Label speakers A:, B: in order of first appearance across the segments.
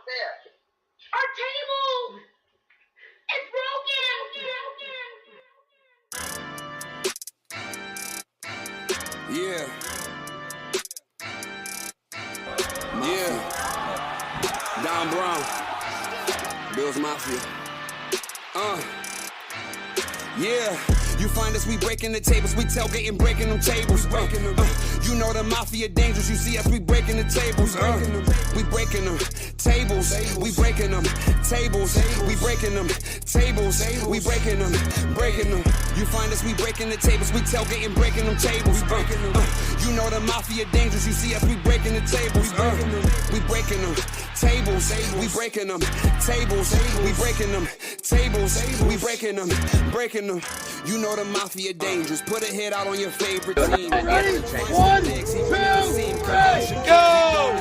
A: Our table is broken.
B: Yeah. Yeah. Don Brown. Bill's Mafia. Yeah. You find us, we breaking the tables. We tailgating, breaking them tables. You know the mafia dangerous. You see us, we breaking the tables. We breaking them tables. We breaking them tables. We breaking them tables. We breaking them, breaking them. You find us, we breaking the tables. We tailgating, breaking them tables. You know the mafia dangerous. You see us, we breaking the tables. We breaking them tables. We breaking them tables. We breaking them tables. We breaking them, breaking them. You know the mafia dangerous. Put a hit out on your favorite team.
C: Ready? 1, 2, 3, go!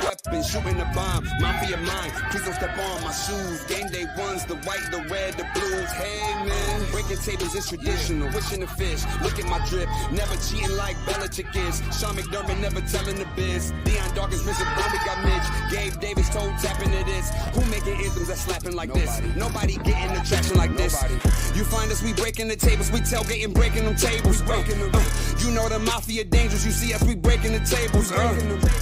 B: Weapons, shooting the bomb. Mafia mind. Please don't step on my shoes. Game day ones, the white, the red, the blues. Hey man, breaking tables is traditional. Wishing the fish. Look at my drip. Never cheating like Belichick is. Sean McDermott never telling the biz. Deion Dawkins, Vincent Brown, we got Mitch. Gabe Davis told tapping to this. Who making anthems that slapping like this? Nobody getting the traction like this. You find us, we breaking the tables. We tailgating, breaking them tables. You know the mafia dangerous. You see us, we breaking the tables.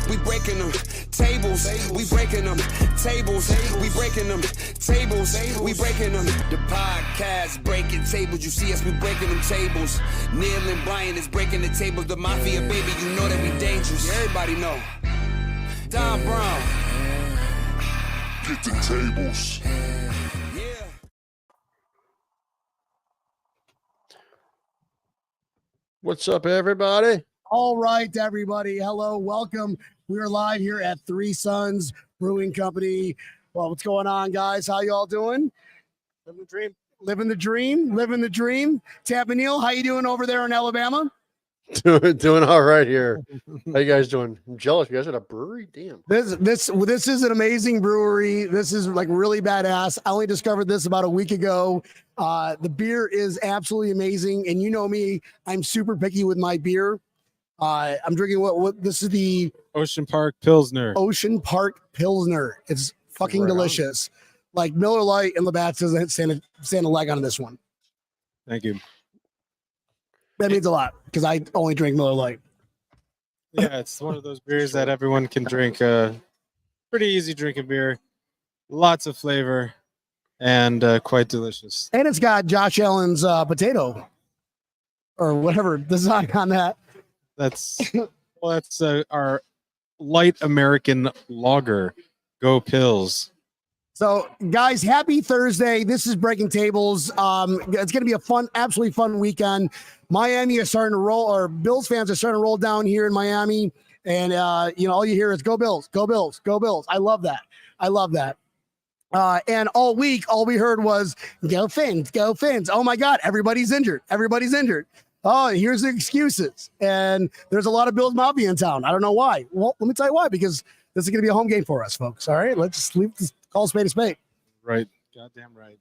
B: We breaking them tables. We breaking them tables. We breaking them tables. We breaking them. The podcast breaking tables. You see us, we breaking them tables. Neil and Brian is breaking the tables. The mafia, baby, you know that we dangerous. Everybody know. Don Brown.
D: Get the tables.
C: What's up, everybody?
E: All right, everybody. Hello, welcome. We are live here at Sons Brewing Company. Well, what's going on, guys? How you all doing?
C: Living the dream.
E: Living the dream. Living the dream. Tampa Neal, how you doing over there in Alabama?
C: Doing all right here. How you guys doing? I'm jealous. You guys at a brewery? Damn.
E: This is an amazing brewery. This is like really badass. I only discovered this about a week ago. The beer is absolutely amazing, and you know me, I'm super picky with my beer. I'm drinking what this is the
F: Ocean Park Pilsner.
E: Ocean Park Pilsner. It's fucking delicious. Like Miller Lite and Labatt's doesn't stand a leg on this one.
F: Thank you.
E: That means a lot because I only drink Miller Lite.
F: Yeah, it's one of those beers that everyone can drink. Pretty easy drinking beer. Lots of flavor and quite delicious.
E: And it's got Josh Allen's potato or whatever design on that.
F: That's our light American lager. Go Pills.
E: So, guys, happy Thursday. This is Breaking Tables. It's going to be a absolutely fun weekend. Miami is starting to roll, or Bills fans are starting to roll down here in Miami. And, all you hear is go Bills, go Bills, go Bills. I love that. And all week, all we heard was go Fins, go Fins. Oh, my God, everybody's injured. Oh, here's the excuses. And there's a lot of Bills Mafia in town. I don't know why. Well, let me tell you why, because this is going to be a home game for us, folks. All right, let's just leave this. Call spade a spade.
F: Right. Goddamn right.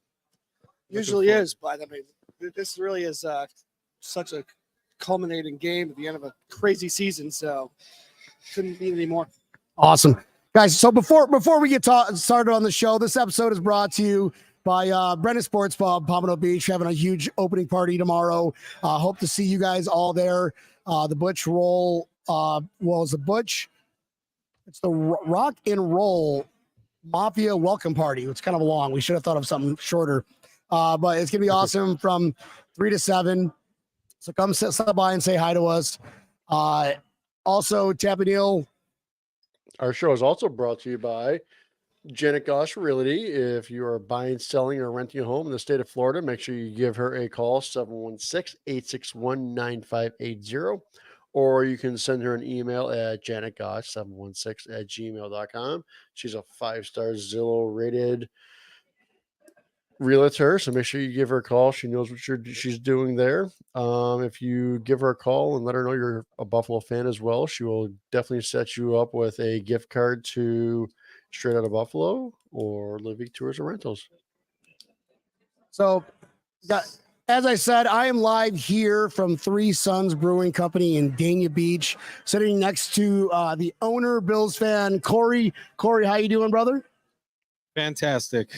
G: Usually is, but I mean, this really is such a culminating game at the end of a crazy season, so couldn't be any more.
E: Awesome. Guys, so before we get started on the show, this episode is brought to you by Brennan Sports Pub, Pompano Beach, having a huge opening party tomorrow. Hope to see you guys all there. The Butch Roll, it's the Rock and Roll Mafia welcome party. It's kind of long. We should have thought of something shorter, but it's gonna be awesome from 3 to 7. So come stop by and say hi to us. Also, Tampa Neal.
C: Our show is also brought to you by Janet Goss Realty. If you are buying, selling, or renting a home in the state of Florida, make sure you give her a call, 716-861-9580. Or you can send her an email at janetgoss716@gmail.com. She's a 5-star Zillow rated realtor, so make sure you give her a call. She knows what she's doing there. If you give her a call and let her know you're a Buffalo fan as well, she will definitely set you up with a gift card to Straight Outta Buffalo or Living Tours and Rentals.
E: So, As I said, I am live here from Three Sons Brewing Company in Dania Beach, sitting next to the owner, Bills fan, Corey. Corey, how you doing, brother?
F: Fantastic.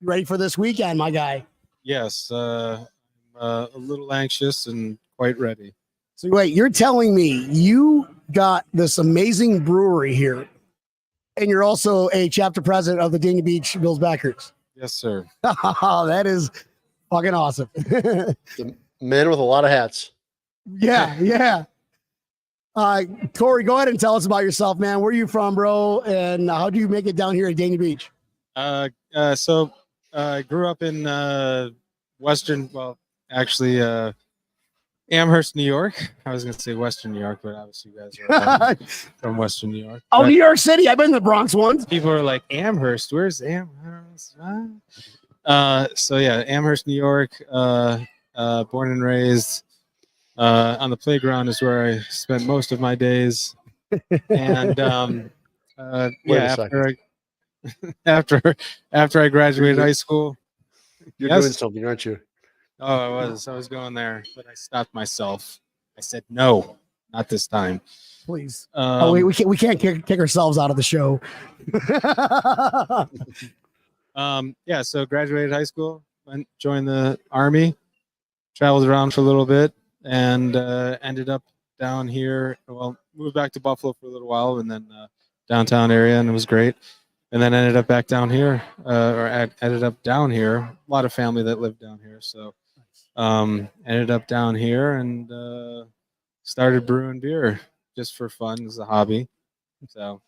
E: Ready for this weekend, my guy?
F: Yes, I'm a little anxious and quite ready.
E: So wait, you're telling me you got this amazing brewery here, and you're also a chapter president of the Dania Beach Bills backers?
F: Yes, sir.
E: That is fucking awesome.
C: The man with a lot of hats.
E: Yeah. Corey, go ahead and tell us about yourself, man. Where are you from, bro? And how do you make it down here at Dania Beach?
F: So I grew up in Amherst, New York. I was going to say Western New York, but obviously you guys are from Western New York.
E: Oh,
F: But
E: New York City. I've been to the Bronx once.
F: people are like, Amherst, where's Amherst? So yeah, Amherst, New York, born and raised. On the playground is where I spent most of my days. And
C: Wait a second.
F: after I graduated high school.
C: You're
F: Yes.
C: doing something, aren't you?
F: Oh, I was going there, but I stopped myself. I said, no, not this time.
E: Please. We can't kick ourselves out of the show.
F: Yeah, so graduated high school, joined the Army, traveled around for a little bit, and ended up down here. Well, moved back to Buffalo for a little while, and then downtown area, and it was great. And then ended up back down here, ended up down here. A lot of family that lived down here, so ended up down here and started brewing beer just for fun as a hobby. So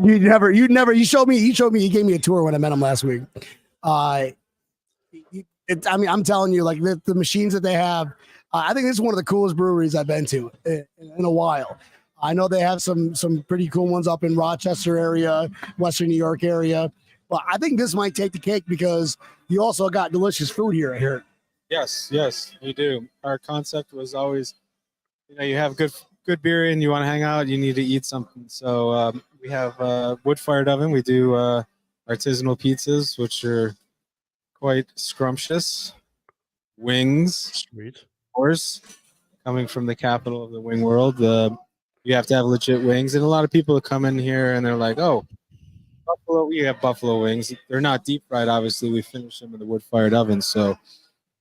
E: you showed me, you gave me a tour when I met him last week. I'm telling you, like the machines that they have, I think this is one of the coolest breweries I've been to in a while. I know they have some pretty cool ones up in Rochester area, Western New York area, but I think this might take the cake because you also got delicious food here, I hear.
F: yes, we do. Our concept was always, you have good beer and you want to hang out, you need to eat something. So we have wood-fired oven. We do artisanal pizzas, which are quite scrumptious. Wings,
C: Sweet.
F: of course, coming from the capital of the wing world. You have to have legit wings, and a lot of people come in here and they're like, "Oh, buffalo! We have buffalo wings. They're not deep fried, obviously. We finish them in the wood-fired oven." So,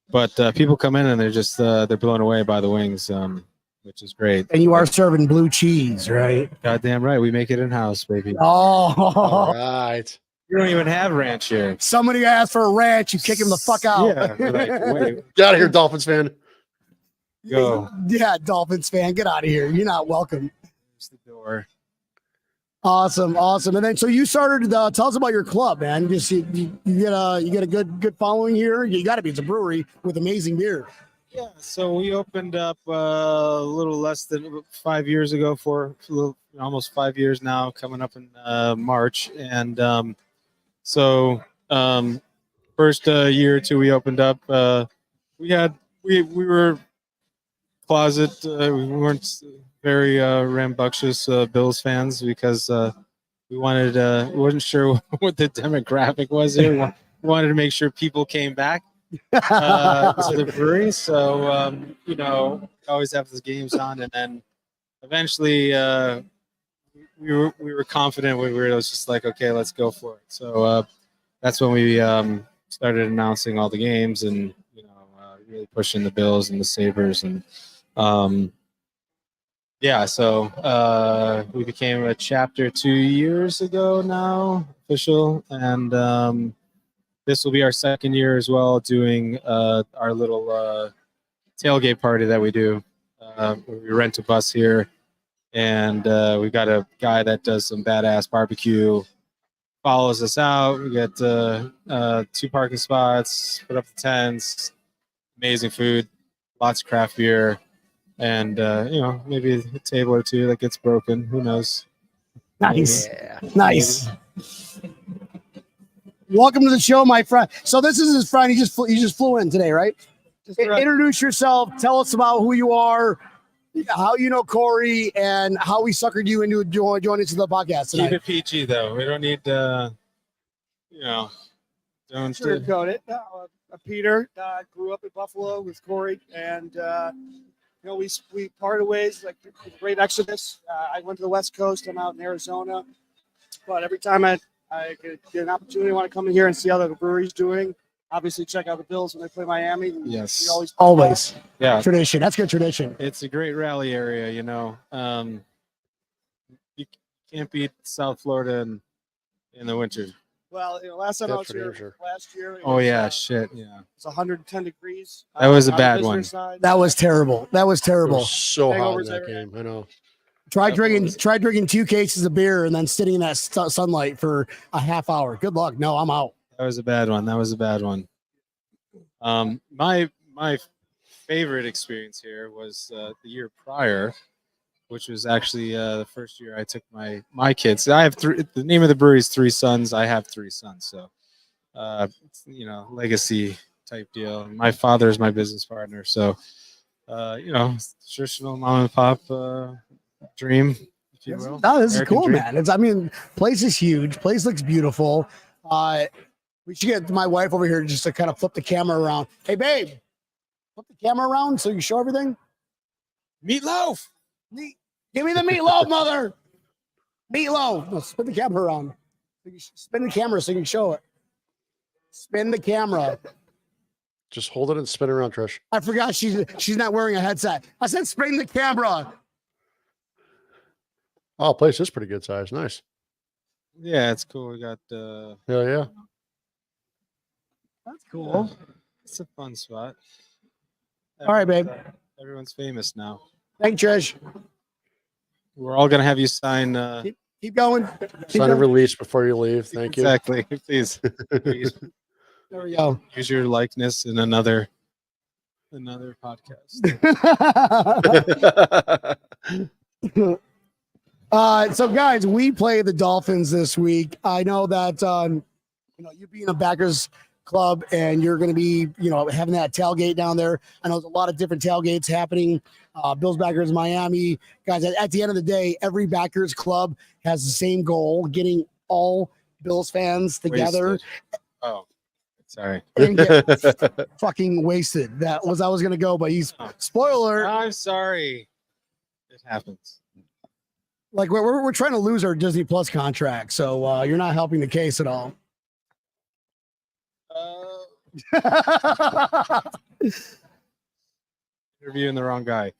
F: but people come in and they're just they're blown away by the wings, which is great.
E: And you are serving blue cheese, right?
F: Goddamn right, we make it in house, baby.
E: Oh,
C: All right.
F: You don't even have ranch here.
E: somebody asked for a ranch, you kick him the fuck out.
F: Yeah, we're like, wait,
C: Get out of here, Dolphins fan.
F: go.
E: Yeah, Dolphins fan, get out of here. You're not welcome.
F: There's the door.
E: Awesome. And then, so you started. Tell us about your club, man. You get a good following here. You got to be. It's a brewery with amazing beer.
F: Yeah, so we opened up a little less than 5 years ago, almost 5 years now, coming up in March. And first year or two we opened up, we were closet. We weren't very rambunctious Bills fans because we wasn't sure what the demographic was here. We wanted to make sure people came back to the brewery. So, always have those games on. And then eventually we were confident it was just like, okay, let's go for it. So that's when we started announcing all the games and, really pushing the Bills and the Sabres. And so we became a chapter 2 years ago now, official. And this will be our second year as well, doing our little tailgate party that we do. We rent a bus here, and we got a guy that does some badass barbecue, follows us out. We get 2 parking spots, put up the tents, amazing food, lots of craft beer, and maybe a table or two that gets broken. Who knows?
E: Nice.
C: Yeah.
E: Nice. Welcome to the show, my friend. So this is his friend. He just flew in today, right? Introduce yourself. Tell us about who you are, how you know Corey, and how we suckered you into joining to the podcast tonight.
F: Keep it PG though. We don't need Don't
G: sugarcoat it. Peter grew up in Buffalo with Corey, and we parted ways like the great exodus. I went to the West Coast. I'm out in Arizona, but every time I get an opportunity, I want to come in here and see how the brewery's doing. Obviously, check out the Bills when they play Miami.
F: Yes.
G: We
E: Always.
F: Yeah.
E: Tradition. That's good tradition.
F: It's a great rally area, you can't beat South Florida in the winter.
G: Well, last time I was
C: That's for damn
G: here
C: sure.
G: last year. It
F: Oh
G: was,
F: yeah, shit, yeah.
G: It's 110 degrees.
F: That was a
G: on the
F: bad
G: visitor
F: one.
G: side.
E: That was terrible. That was
C: It
E: terrible.
C: was so hot in
G: Hangovers
C: that
G: everywhere.
C: game. I know.
E: Try
F: That
E: drinking 2 cases of beer and then sitting in that sunlight for a half hour. Good luck. No, I'm out.
F: That was a bad one. My favorite experience here was the year prior, which was actually the first year I took my kids. I have three. The name of the brewery is Three Sons. I have 3 sons, so legacy type deal. My father is my business partner, so traditional mom and pop dream, if you will.
E: No, this is
F: American
E: cool,
F: dream.
E: man. Place is huge. Place looks beautiful. We should get my wife over here just to kind of flip the camera around. Hey, babe, flip the camera around so you can show everything.
F: Meatloaf.
E: Give me the meatloaf, mother. Meatloaf. No, spin the camera around. Spin the camera so you can show it. Spin the camera.
C: Just hold it and spin around, Trish.
E: I forgot she's not wearing a headset. I said spin the camera.
C: Oh, place is pretty good size. Nice.
F: Yeah, it's cool. We got
C: Hell yeah.
E: That's cool.
F: it's a fun spot.
E: All right, babe.
F: Everyone's famous now.
E: Thank you, Trish.
F: We're all gonna have you sign.
E: Keep going.
C: Sign a release before you leave. Thank you.
F: Exactly. Please
E: There we go.
F: use your likeness in another podcast.
E: So guys, we play the Dolphins this week. I know that you being a backers club and you're going to be having that tailgate down there. I know there's a lot of different tailgates happening. Bills backers Miami guys. At the end of the day, every backers club has the same goal: getting all Bills fans together.
F: Wasted. Oh, sorry.
E: And get fucking wasted. That was I was going to go, but he's spoiler.
F: I'm sorry. It happens.
E: Like we're trying to lose our Disney Plus contract, so you're not helping the case at all.
F: Interviewing the wrong guy.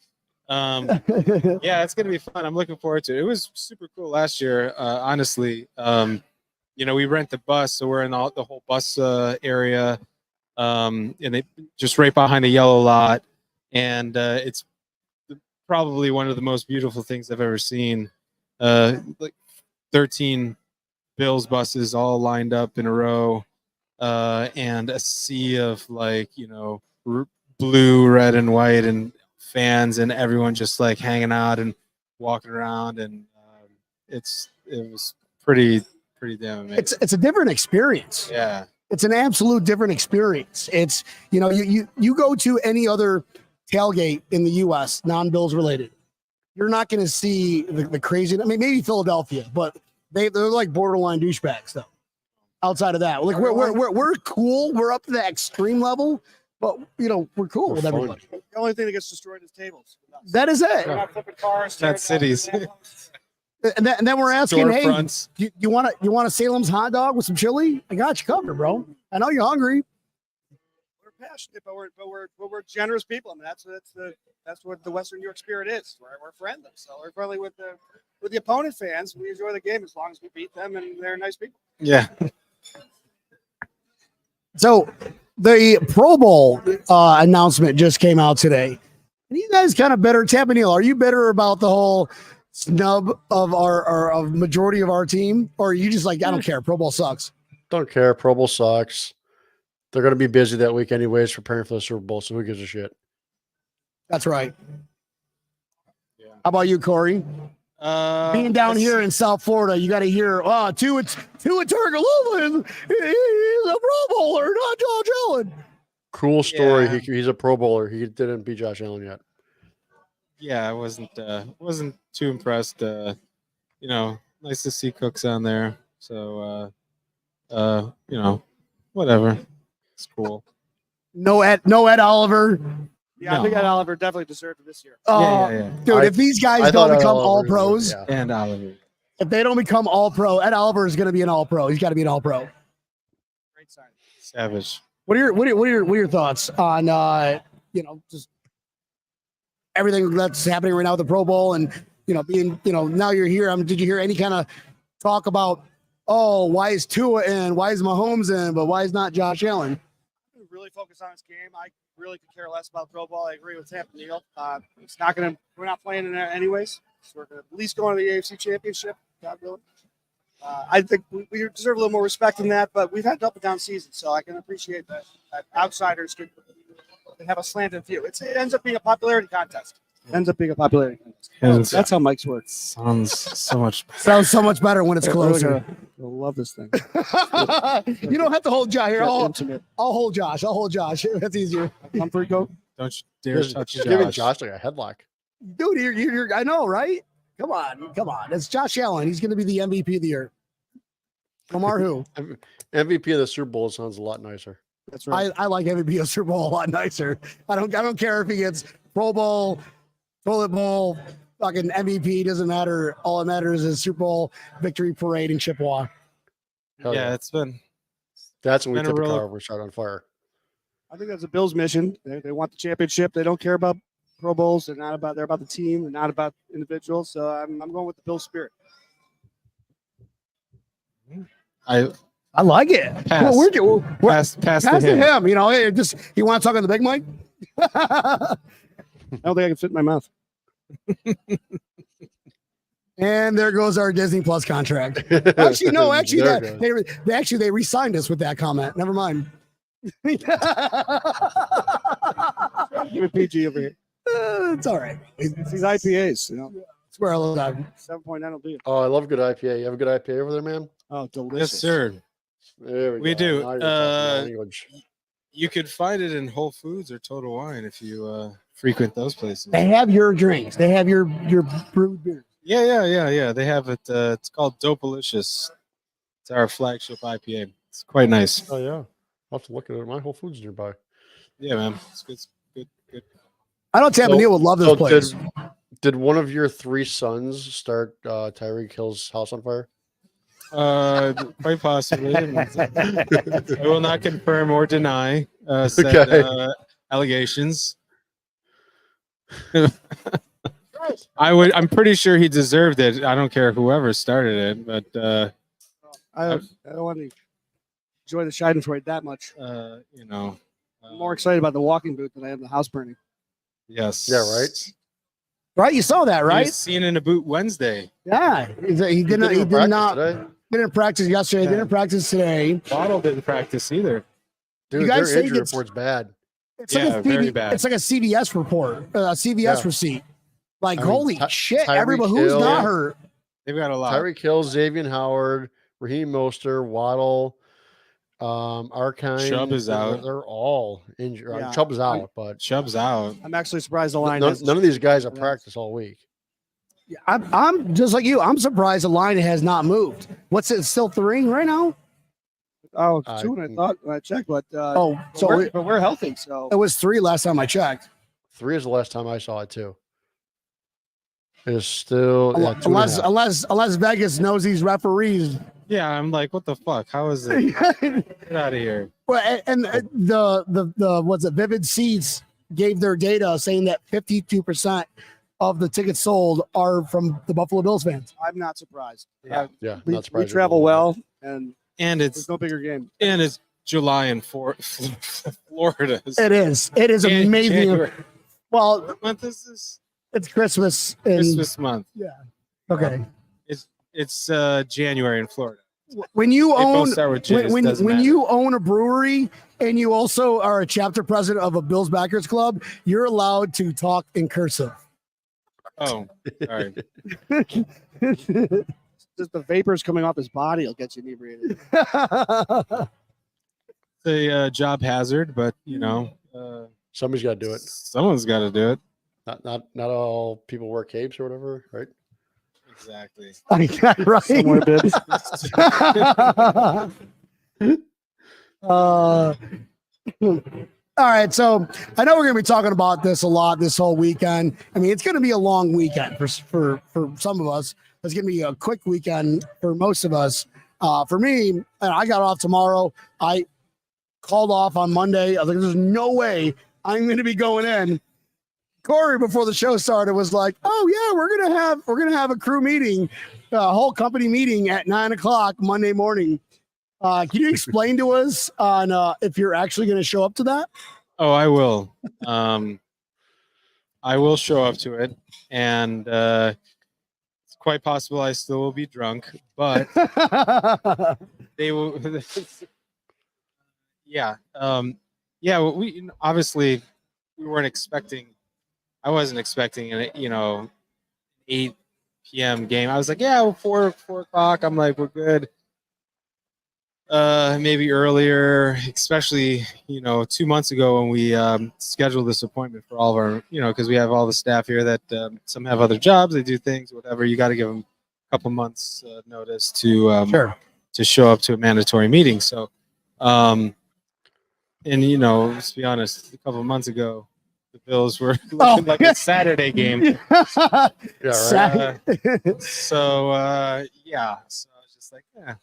F: Yeah, it's gonna be fun. I'm looking forward to it. It was super cool last year. Honestly, we rent the bus, so we're in the whole bus area, and it just right behind a yellow lot, and it's probably one of the most beautiful things I've ever seen. Like 13 Bills buses all lined up in a row, and a sea of blue, red, and white, and fans, and everyone just like hanging out and walking around, and it was pretty damn amazing.
E: It's a different experience.
F: Yeah,
E: it's an absolute different experience. It's you go to any other tailgate in the U.S. non-Bills related, you're not going to see the crazy. I mean, maybe Philadelphia, but they're like borderline douchebags though. Outside of that, like we're cool. We're up to the extreme level, but we're cool with everybody.
G: The only thing that gets destroyed is tables.
E: That is it.
G: We're not flipping cars.
F: That's cities.
E: And then we're asking, hey,
F: Storefronts.
E: you want a Salem's hot dog with some chili? I got you covered, bro. I know you're hungry.
G: We're passionate, but we're generous people. I mean, that's what the Western New York spirit is. We're friendly, so we're friendly with the opponent fans. We enjoy the game as long as we beat them, and they're nice people.
F: Yeah.
E: So the Pro Bowl announcement just came out today. And you guys kind of bitter. Tapanil, are you bitter about the whole snub of of majority of our team? Or are you just like, I don't care, Pro Bowl sucks?
C: Don't care. Pro Bowl sucks. They're going to be busy that week anyways, preparing for the Super Bowl, so who gives a shit?
E: That's right.
F: Yeah.
E: How about you, Corey? Being down here in South Florida, you got to hear, Tua Tagovailoa, he's a Pro Bowler, not Josh Allen.
C: Cool story.
F: Yeah.
C: He's a Pro Bowler. He didn't beat Josh Allen yet.
F: Yeah, I wasn't too impressed. Nice to see Cooks on there. So, whatever. It's cool.
E: No Ed Oliver.
G: Yeah, I
F: No.
G: think Ed Oliver definitely deserved it this year.
E: Oh,
F: Yeah.
E: dude, if these guys don't become all pros,
F: And Oliver.
E: if they don't become all pro, Ed Oliver is going to be an all pro. He's got to be an all pro.
G: Great sign.
F: Savage.
E: What are your thoughts on just everything that's happening right now with the Pro Bowl and being now you're here? Did you hear any kind of talk about why is Tua in, why is Mahomes in, but why is not Josh Allen?
G: Really focus on this game. I really could care less about Pro Bowl. I agree with Tampa Neal. It's not gonna. We're not playing in there anyways. So we're gonna at least go into the AFC Championship. God willing. I think we deserve a little more respect than that, but we've had an up and down season, so I can appreciate that outsiders can have a slanted view. It ends up being a popularity contest. That's how Mike's works.
F: Sounds so much better.
E: Sounds so much better when it's closer.
G: I love this thing.
E: You don't have to hold Josh here. I'll
G: Intimate.
E: hold Josh. That's easier.
G: Comfort go.
F: Don't you dare touch
C: He's giving
F: Josh.
C: Josh like a headlock.
E: Dude, you're I know, right? Come on. It's Josh Allen. He's going to be the MVP of the year. Lamar who?
C: MVP of the Super Bowl sounds a lot nicer.
G: That's right.
E: I like MVP of Super Bowl a lot nicer. I don't care if he gets Pro Bowl, Toilet Bowl, fucking MVP, doesn't matter. All that matters is Super Bowl victory parade in Chippewa.
C: Hell
F: Yeah, it's been.
C: That's when we
F: been a
C: tip the
F: roller-
C: car over, shot on fire.
G: I think that's a Bills mission. They want the championship. They don't care about Pro Bowls. They're about the team. They're not about individuals. So I'm going with the Bills spirit.
F: I
E: I like it.
F: Pass.
E: Well,
F: pass
E: pass
F: to
E: to
F: him.
E: him. You want to talk on the big mic?
G: I don't think I can fit in my mouth.
E: And there goes our Disney Plus contract. Actually, no. Actually,
C: There it goes.
E: they re-signed us with that comment. Never mind.
G: Give it PG over here.
E: It's all right.
G: It's these IPAs,
E: It's where I love that.
G: 7.9 will do it.
C: Oh, I love good IPA. You have a good IPA over there, man?
G: Oh, delicious.
F: Yes, sir.
C: There
F: We
C: go.
F: do.
C: Now you're talking my language.
F: You could find it in Whole Foods or Total Wine if you frequent those places.
E: They have your drinks. They have your brewed beer.
F: Yeah. They have it. It's called Dopalicious. It's our flagship IPA. It's quite nice.
C: Oh, yeah. I'll have to look at it. My Whole Foods nearby.
F: Yeah, man. It's good.
E: I know Tampa
C: So-
E: Neal would love this
C: so
E: place.
C: Did one of your three sons start Tyreek Hill's house on fire?
F: Quite possibly. I will not confirm or deny said
C: Okay.
F: allegations. I'm pretty sure he deserved it. I don't care whoever started it, but
G: I don't want to enjoy the Schadenfreude that much.
F: I'm
G: I'm more excited about the walking boot than I am the house burning.
F: Yes.
C: Yeah, right?
E: Right? You saw that,
F: He
E: right?
F: was seen in a boot Wednesday.
E: Yeah. He did
C: practice
E: not
C: today?
E: didn't practice yesterday.
F: Yeah.
E: Didn't practice today.
F: Bottle didn't practice either.
C: Dude,
E: You guys
C: their
E: think
C: injury
E: it's-
C: report's bad.
E: It's
F: Yeah, very bad.
E: It's like a CVS report, a CVS
C: Yeah.
E: receipt. Like,
C: I mean,
E: holy shit!
C: Tyreek
E: Everybody who's
C: Hill-
E: not hurt.
F: They've got a lot.
C: Tyreek Hill, Xavier Howard, Raheem Mostert, Waddle, Arkine.
F: Chubb is out.
C: They're all injured.
G: Yeah.
C: Chubb is out, but
F: Chubb's out.
G: I'm actually surprised the line
C: none,
G: hasn't-
C: none of these guys have practiced all week.
E: I'm just like you. I'm surprised the line has not moved. What's it? Still 3 right now?
G: Oh, it's 2 when I thought when I checked, but
E: Oh, so
G: but we're healthy, so
E: it was 3 last time I checked.
C: 3 is the last time I saw it too. It is still yeah, 2.5.
E: Unless Vegas knows these referees.
F: Yeah, I'm like, what the fuck? How is it? Get out of here.
E: Well, and the what's it? Vivid Seats gave their data saying that 52% of the tickets sold are from the Buffalo Bills fans.
G: I'm not surprised.
F: Yeah.
C: Yeah,
G: We
C: not surprised.
G: travel well, and
F: And
G: there's
F: it's
G: no bigger game.
F: July in Florida.
E: It is. It is amazing.
F: January.
E: Well,
F: What month is this?
E: it's Christmas. And,
F: Christmas month.
E: Okay.
F: It's January in Florida.
E: When you
F: They both
E: own
F: start with J's,
E: when
F: doesn't
E: when
F: matter.
E: you own a brewery and you also are a chapter president of a Bills backers club, you're allowed to talk in cursive.
F: Oh, all right.
G: Just the vapors coming off his body will get you inebriated.
F: It's a job hazard, but
C: Somebody's got to do it.
F: someone's got to do it.
C: Not all people wear capes or whatever, right?
F: Exactly.
E: I got right.
G: Somewhere, Bibbs.
E: All right, so I know we're going to be talking about this a lot this whole weekend. I mean, it's going to be a long weekend for some of us. It's going to be a quick weekend for most of us. For me, I got off tomorrow. I called off on Monday. I was like, "There's no way I'm going to be going in." Corey, before the show started, was like, "Oh yeah, we're gonna have a crew meeting, a whole company meeting at 9:00 Monday morning." Can you explain to us on if you're actually going to show up to that?
F: Oh, I will. I will show up to it, and it's quite possible I still will be drunk, but they will. Yeah, yeah. Well, we obviously we weren't expecting. I wasn't expecting an 8 p.m. game. I was like, yeah, well, 4 o'clock. I'm like, we're good. Maybe earlier, especially 2 months ago when we scheduled this appointment for all of our because we have all the staff here that some have other jobs, they do things, whatever. You got to give them a couple months notice to
E: Sure.
F: to show up to a mandatory meeting. So, and let's be honest, a couple of months ago, the Bills were looking like a Saturday game.
E: Yeah,
F: right. So yeah, so I was just like, yeah.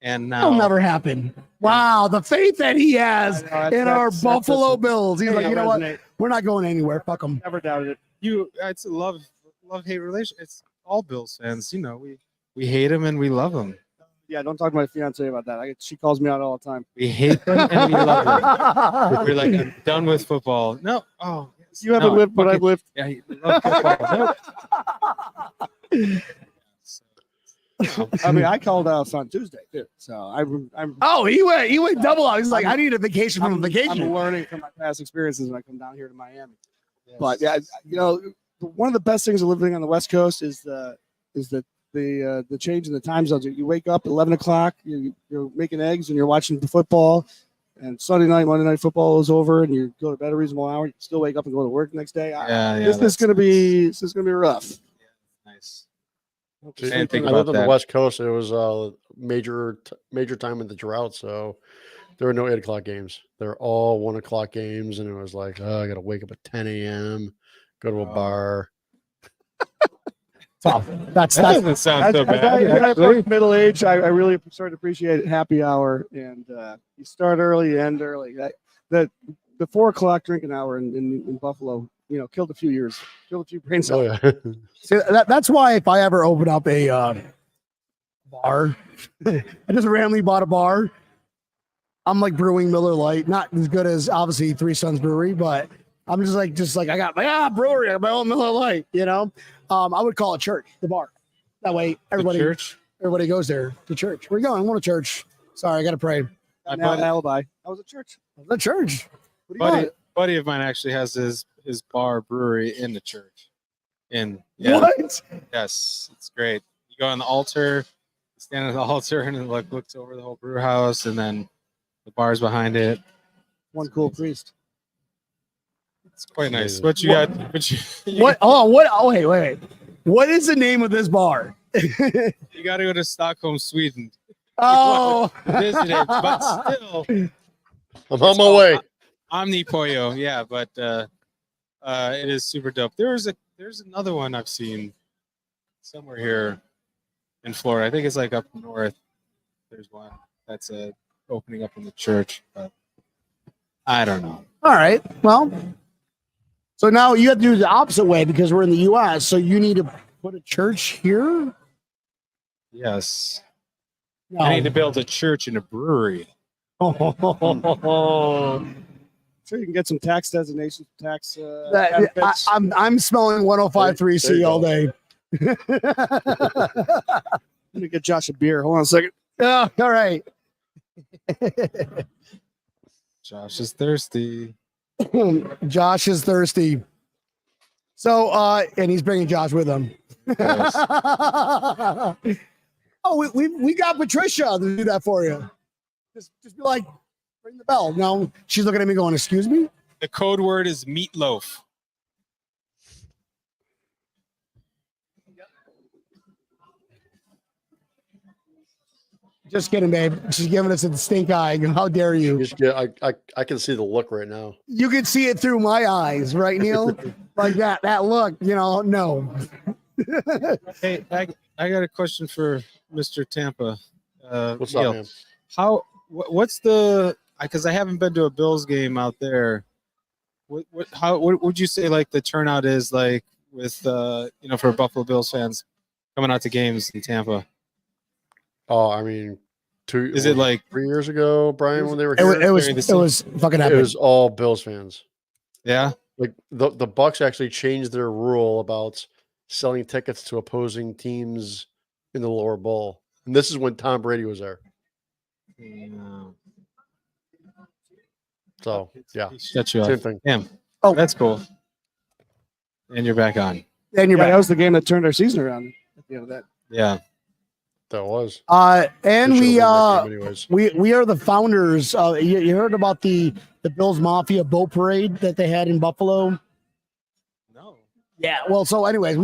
F: And now
E: that'll never happen. Wow, the faith that he has in our Buffalo Bills. He's like, you know what? We're not going anywhere. Fuck them.
G: Never doubted it.
F: It's a love-hate relationship. It's all Bills fans. We hate them and we love them.
G: Yeah, don't talk to my fiance about that. She calls me out all the time.
F: We hate them and we love them. We're like, I'm done with football. No, oh, yes.
G: You haven't lived what I've lived.
F: Yeah, you love football. Nope.
G: I mean, I called out on Tuesday too, so I'm.
E: Oh, he went double out. He's like, I need a vacation from a vacation.
G: I'm learning from my past experiences when I come down here to Miami. Yes. But yeah, one of the best things of living on the West Coast is the change in the time zones. You wake up at 11 o'clock, you're making eggs and you're watching the football, and Sunday night, Monday night football is over, and you go to bed a reasonable hour. You still wake up and go to work the next day. This is gonna be rough.
F: Yeah, nice.
C: I lived on the West Coast. It was major time in the drought, so there were no 8 o'clock games. They're all 1 o'clock games, and it was like, oh, I got to wake up at 10 a.m., go to a bar.
E: Tough. That
F: doesn't sound so bad.
G: As I approach middle age, I really started to appreciate happy hour, and you start early, you end early. The 4 o'clock drinking hour in Buffalo, killed a few brain cells.
C: Oh yeah.
E: See, that's why if I ever open up a bar, I just randomly bought a bar. I'm like brewing Miller Lite, not as good as obviously Three Sons Brewery, but I'm just like I got my brewery, I got my own Miller Lite. I would call it church, the bar. That way everybody goes there to church. Where you going? I'm going to church. Sorry, I got to pray.
G: Now an alibi. I was at church.
E: The church.
F: Buddy of mine actually has his bar brewery in the church.
E: What?
F: Yes, it's great. You go on the altar, stand at the altar, and it looks over the whole brew house, and then the bar's behind it.
G: One cool priest.
F: It's quite nice. What you got?
E: What? Oh, wait. What is the name of this bar?
F: You got to go to Stockholm, Sweden.
E: Oh,
F: visit it, but still,
C: I'm on my way.
F: Omnipollo, yeah, but it is super dope. There's another one I've seen somewhere here in Florida. I think it's like up north. There's one that's opening up in the church, but I don't know.
E: All right. Well, so now you have to do the opposite way because we're in the U.S. So you need to put a church here.
F: Yes.
E: No.
F: I need to build a church and a brewery.
G: So you can get some tax designations, benefits.
E: I'm smelling 105.3C all day.
G: Let me get Josh a beer. Hold on a second.
E: Oh, all right.
F: Josh is thirsty.
E: Josh is thirsty. So, and he's bringing Josh with him.
F: Yes.
E: Oh, we got Patricia to do that for you. Just be like, ring the bell. No, she's looking at me going, excuse me?
F: The code word is meatloaf.
E: Just kidding, babe. She's giving us a stink eye. How dare you?
C: I can see the look right now.
E: You can see it through my eyes, right, Neil? Like that look, no.
F: Hey, I got a question for Mr. Tampa.
C: What's
F: Neil.
C: up, man?
F: What's the, because I haven't been to a Bills game out there. What would you say like the turnout is like with for Buffalo Bills fans coming out to games in Tampa?
C: Oh, I mean,
F: Is it like
C: 3 years ago, Brian, when they were here?
E: It was fucking epic.
C: It was all Bills fans.
F: Yeah.
C: Like the Bucks actually changed their rule about selling tickets to opposing teams in the lower bowl, and this is when Tom Brady was there. So yeah,
F: Shut you
C: same
F: up.
C: thing.
F: Damn.
E: Oh.
F: That's cool. And you're back on.
E: And you're
G: Yeah,
E: back.
G: that was the game that turned our season around at the end of that.
F: Yeah.
C: That was.
E: And
C: They
E: we
C: should've won that game anyways.
E: we are the founders. You heard about the Bills Mafia boat parade that they had in Buffalo?
F: No.
E: Yeah. Well, so anyways,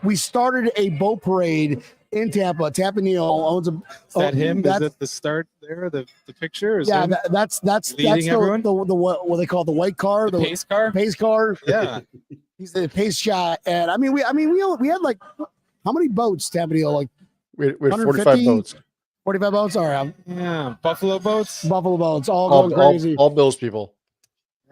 E: we started a boat parade in Tampa. Tampa Neal owns a.
F: Is that him? Is that the start there? The picture? Is
E: Yeah,
F: him
E: that's
F: leading everyone?
E: the what they call the white car,
F: the pace car?
E: pace car.
F: Yeah.
E: He's the pace shot, and I mean we had like how many boats, Tampa Neal? Like
C: We had 45
E: 150?
C: boats.
E: 45 boats. All right,
F: Yeah. Buffalo boats.
E: Buffalo boats, all going crazy.
C: All Bills people.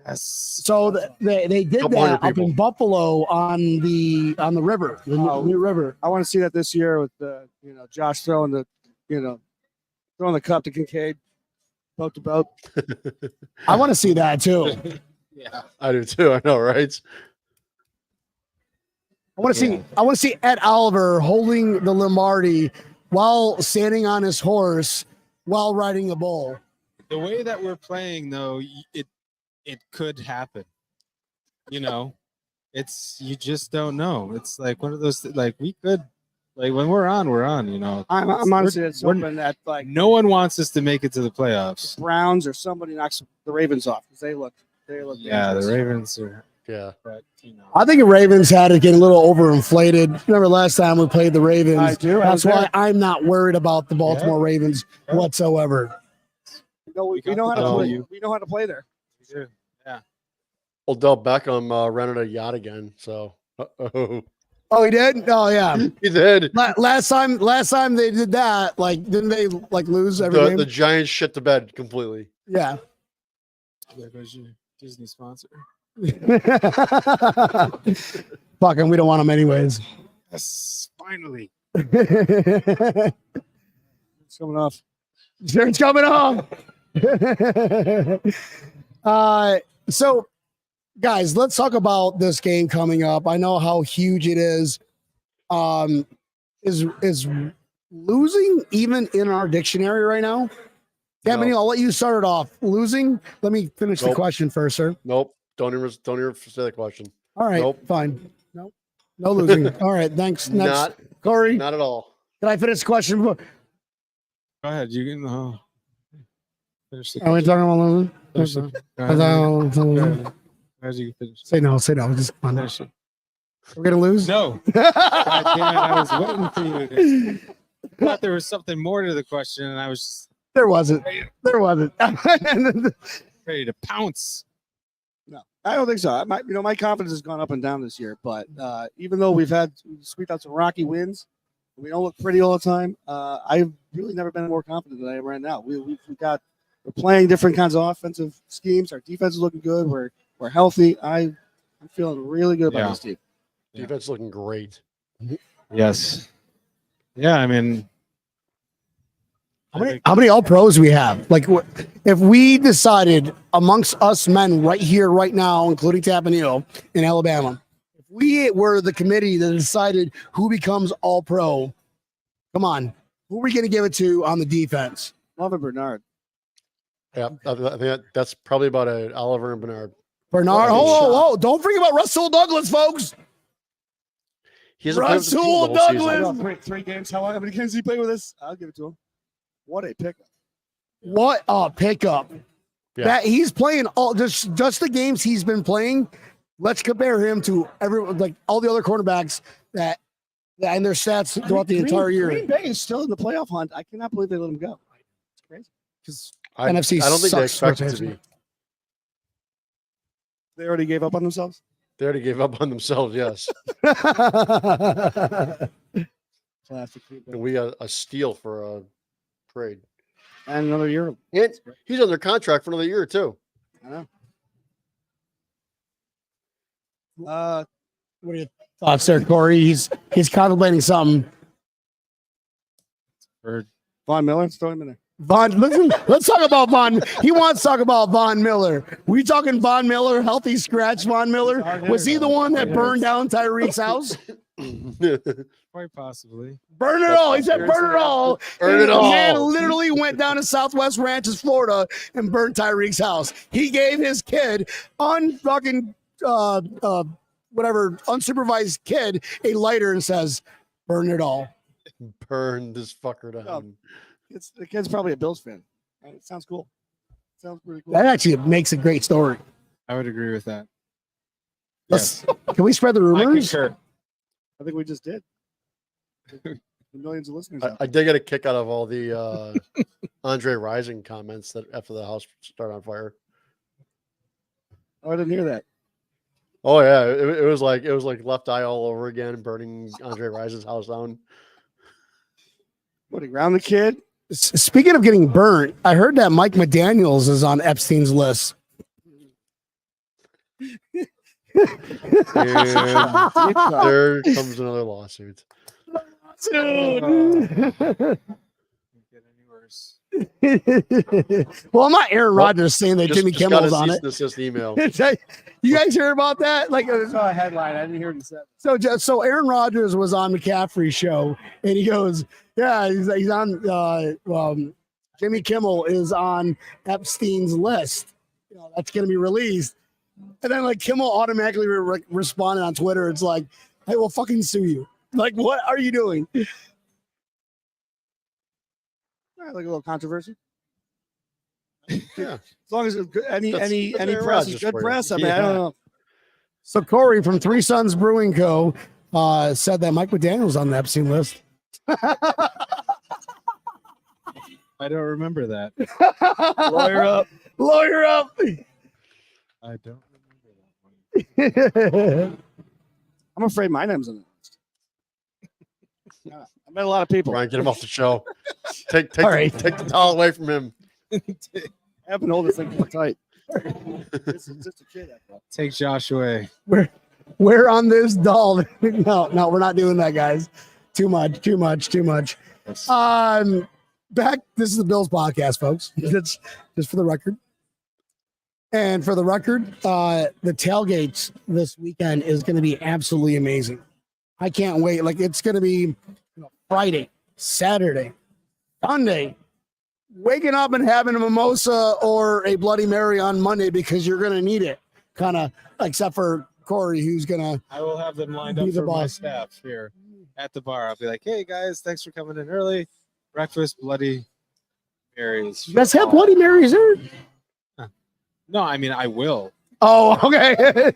F: Yes.
E: So they did
C: Couple
E: that
C: hundred
E: up in
C: people.
E: Buffalo on the river, the new river.
G: I want to see that this year with Josh throwing the cup to Kincaid, boat to boat.
E: I want to see that too.
F: Yeah.
C: I do too. I know, right?
E: I want to see Ed Oliver holding the Lombardi while standing on his horse while riding a bull.
F: The way that we're playing, though, it could happen. It's you just don't know. It's like one of those like we could, like when we're on.
G: I'm honestly it's hoping that like
F: No one wants us to make it to the playoffs.
G: Browns or somebody knocks the Ravens off because they look.
F: Yeah, the
G: dangerous.
F: Ravens are.
C: Yeah.
F: But
E: I think the Ravens had it getting a little overinflated. Remember last time we played the Ravens?
G: I do.
E: That's why I'm not worried about the Baltimore Ravens whatsoever.
G: We know how to play. We know how to play there.
F: we do. Yeah.
C: Odell Beckham rented a yacht again. So,
E: Oh, he did? Oh, yeah.
C: he did.
E: Last time they did that, like, didn't they like lose every game?
C: The Giants shit the bed completely.
E: Yeah.
F: There goes your Disney sponsor.
E: Fucking, we don't want them anyways.
F: Yes, finally.
E: It's
G: coming off.
E: It's coming off. So, guys, let's talk about this game coming up. I know how huge it is. Is losing even in our dictionary right now? Kevin,
C: No.
E: I'll let you start it off. Losing. Let me finish the
C: Nope.
E: question first, sir.
C: Nope. Don't even say the question.
E: All right,
C: Nope.
E: fine. Nope. No losing. All right, thanks. Next,
C: Not
E: Corey.
C: not at all.
E: Can I finish the question?
F: Go ahead. You can finish the
E: Are we talking about losing?
F: finish it. Go ahead. Go ahead. As you can finish.
E: Say no. Say no. Just come on.
F: Finish it.
E: We're gonna lose.
F: No. God damn it, I was waiting for you. I thought there was something more to the question, and I was just
E: There wasn't. There wasn't.
F: ready to pounce.
G: No, I don't think so. My confidence has gone up and down this year. But even though we've squeaked out some rocky wins, we don't look pretty all the time. I've really never been more confident than I am right now. We're playing different kinds of offensive schemes. Our defense is looking good. We're healthy. I'm feeling really good about
F: Yeah.
G: this team.
F: Yeah.
C: Defense looking great.
F: Yes. Yeah, I mean,
E: How many all pros we have? Like, if we decided amongst us men right here, right now, including Tapanio in Alabama, if we were the committee that decided who becomes all pro, come on, who are we going to give it to on the defense?
G: Love it, Bernard.
C: Yeah, I think that's probably about it. Oliver and Bernard.
E: Bernard.
C: What a
E: Oh, don't forget about Russell Douglas, folks.
C: He hasn't played with the team the
E: Russell
C: whole
E: Douglas.
C: season.
G: Three games. How many games did he play with us? I'll give it to him. What a pickup.
E: What a pickup.
C: Yeah.
E: That he's playing all just the games he's been playing. Let's compare him to everyone, like all the other cornerbacks that and their stats throughout the entire year.
G: Green Bay is still in the playoff hunt. I cannot believe they let him go.
E: Because
C: I
E: NFC
C: don't think they
E: sucks for
C: expect it to
E: fantasy.
C: be.
G: They already gave up on themselves.
C: They already gave up on themselves. Yes,
G: Classic people.
C: and we got a steal for a trade.
G: And another year.
C: And he's under contract for another year too.
G: I know.
E: What are your thoughts there, Corey? He's contemplating something.
F: Or
G: Von Miller, let's throw him in there.
E: Let's talk about Von. He wants to talk about Von Miller. We talking Von Miller, healthy scratch Von Miller? Was he the one that burned down Tyreek's house?
F: quite possibly.
E: Burn it all. He said, burn it all.
C: Burn
E: And
C: it
E: the
C: all.
E: man literally went down to Southwest Ranches, Florida, and burned Tyreek's house. He gave his kid, unfucking, whatever, unsupervised kid, a lighter and says, burn it all.
C: Burn this fucker down.
G: The kid's probably a Bills fan. It sounds cool. Sounds pretty cool.
E: That actually makes a great story.
F: I would agree with that.
E: Let's, Can we spread the
F: I
E: rumors?
F: concur.
G: I think we just did. Millions of listeners.
C: I did get a kick out of all the Andre Rising comments that after the house started on fire.
G: Oh, I didn't hear that.
C: Oh yeah, it was like Left Eye all over again, burning Andre Rising's house down.
G: What, around the kid?
E: Speaking of getting burnt, I heard that Mike McDaniels is on Epstein's list.
C: And there comes another lawsuit.
E: Dude.
F: Get any worse.
E: Well, I'm not Aaron Rodgers saying that Jimmy
C: Just got
E: Kimmel's
C: a
E: on
C: cease
E: it.
C: and desist email.
E: You guys hear about that? Like,
G: I saw a headline. I didn't hear it said.
E: so Aaron Rodgers was on McCaffrey's show, and he goes, "Yeah, he's on. Jimmy Kimmel is on Epstein's list. You know, that's going to be released." And then like Kimmel automatically responded on Twitter. It's like, "Hey, we'll fucking sue you. Like, what are you doing?"
G: Like a little controversy.
C: Yeah.
G: As long as it's good, any
C: That's
G: any
C: Aaron
G: press
C: Rodgers
G: is good
C: for you.
G: press. I mean, I
C: Yeah.
G: don't know.
E: So Corey from Sons Brewing Co. Said that Mike McDaniel's on the Epstein list.
F: I don't remember that.
E: Lawyer up. Lawyer up.
F: I don't remember that one.
G: I'm afraid my name's on the list. Yeah, I met a lot of people.
C: Brian, get him off the show. Take
E: All right.
C: take the towel away from him.
G: I haven't hold this thing more tight. This is just a kid. I thought.
F: Take Josh away.
E: We're on this doll. No, we're not doing that, guys. Too much.
F: Yes.
E: Back. This is the Bills podcast, folks. It's just for the record. And for the record, the tailgates this weekend is going to be absolutely amazing. I can't wait. Like, it's going to be Friday, Saturday, Sunday. Waking up and having a mimosa or a Bloody Mary on Monday because you're going to need it. Kind of, except for Corey, who's going to.
F: I will have them lined
E: Be
F: up
E: the
F: for my
E: boss.
F: staff here at the bar. I'll be like, hey guys, thanks for coming in early. Breakfast, Bloody Marys.
E: You guys have Bloody Marys there?
F: No, I mean I will.
E: Oh, okay.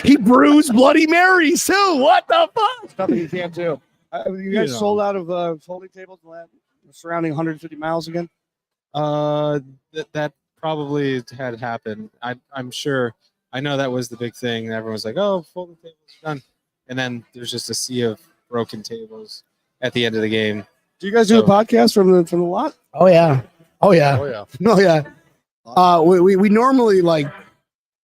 E: he brews Bloody Marys too. What the fuck?
G: Nothing you can't do. You guys
F: know.
G: sold out of folding tables in the surrounding 150 miles again?
F: That probably had happened. I'm sure. I know that was the big thing. Everyone was like, "Oh, folding tables are done," and then there's just a sea of broken tables at the end of the game.
G: Do you guys do a podcast from the lot?
E: Oh yeah.
C: Oh yeah.
E: Oh yeah. We normally like.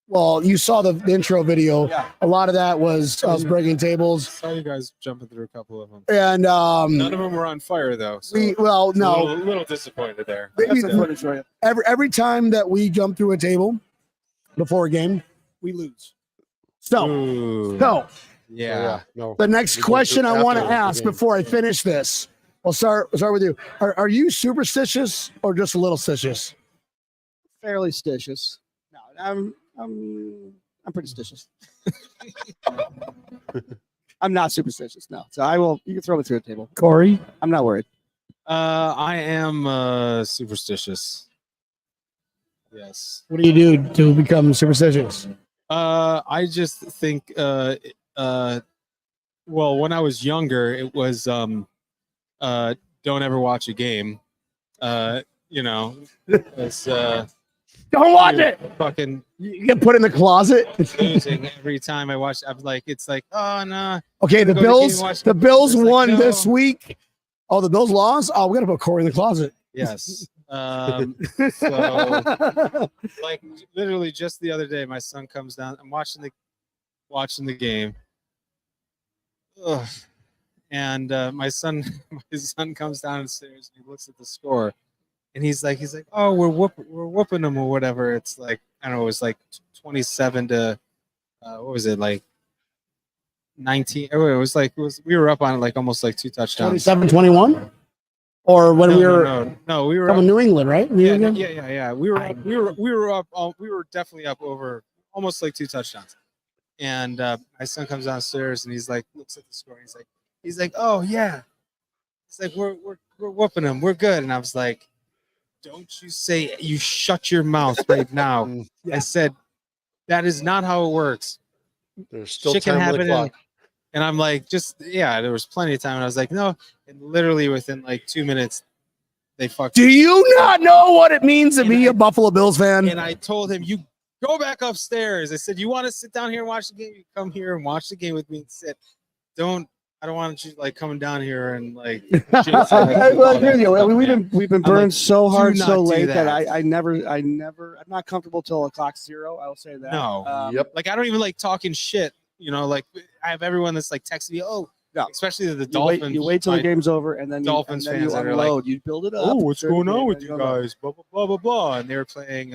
E: Well, you saw the intro video.
G: Yeah.
E: A lot of that was us breaking tables,
F: Saw you guys jumping through a couple of them.
E: and
F: None of them were on fire though. So
E: a
F: little disappointed there.
G: Got some footage for you.
E: every time that we jump through a table before a game, we lose. So
F: Ooh. Yeah.
C: No.
E: the next
C: We go
E: question
C: through
E: I want to
C: after the
E: ask
C: game.
E: before I finish this, I'll start with you. Are you superstitious or just a little stitious?
G: Fairly stitious. No, I'm pretty stitious. I'm not superstitious, no. So I will. You can throw me through a table.
E: Corey?
G: I'm not worried.
F: I am superstitious. Yes.
E: What do you do to become superstitious?
F: I just think well, when I was younger, it was don't ever watch a game. you know, it's
E: Don't watch it.
F: fucking
E: You get put in the closet.
F: losing every time I watch. I'm like, it's like, oh no.
E: Okay, the
F: Go to the game and
E: Bills.
F: watch
E: The Bills
F: It's like,
E: won
F: no.
E: this week. Oh, the Bills lost. Oh, we got to put Corey in the closet.
F: Yes. So like literally just the other day, my son comes down. I'm watching the game. Ugh. And my son comes downstairs and he looks at the score, and he's like, oh, we're whooping them or whatever. It's like, I don't know, it was like 27 to what was it, like 19? Oh, we were up on like almost like 2 touchdowns.
E: 27-21? Or when we were
F: no, we were
E: from
F: up,
E: New England, right? New
F: yeah,
E: England?
F: yeah. We were up. We were definitely up over almost like 2 touchdowns. And my son comes downstairs and he's like, looks at the score. And he's like, oh yeah. He's like, we're whooping them. We're good. And I was like, don't you say, you shut your mouth right now. I said, that is not how it works.
C: There's still
F: Shit can
C: time on the
F: happen.
C: clock.
F: And I'm like, there was plenty of time. And I was like, no. And literally within like 2 minutes, they fucked.
E: Do you not know what it means to be a Buffalo Bills fan?
F: And I told him, you go back upstairs. I said, you want to sit down here and watch the game? You come here and watch the game with me and sit. I don't want you like coming down here and like.
G: Well, here's the deal. We've been burned
F: like,
G: so hard,
F: do not
G: so
F: do
G: late
F: that.
G: that I'm not comfortable till the clock's 0. I will say that.
F: No.
C: Yep.
F: Like I don't even like talking shit. You know, like I have everyone that's like texting me, oh,
G: no.
F: Especially the
G: You
F: Dolphins.
G: wait till the game's over, and then
F: Dolphins
G: you
F: fans that are
G: unload. You build it up.
F: Oh, what's going on with
G: and
F: you
G: go low.
F: guys? Blah blah blah blah blah. And they were playing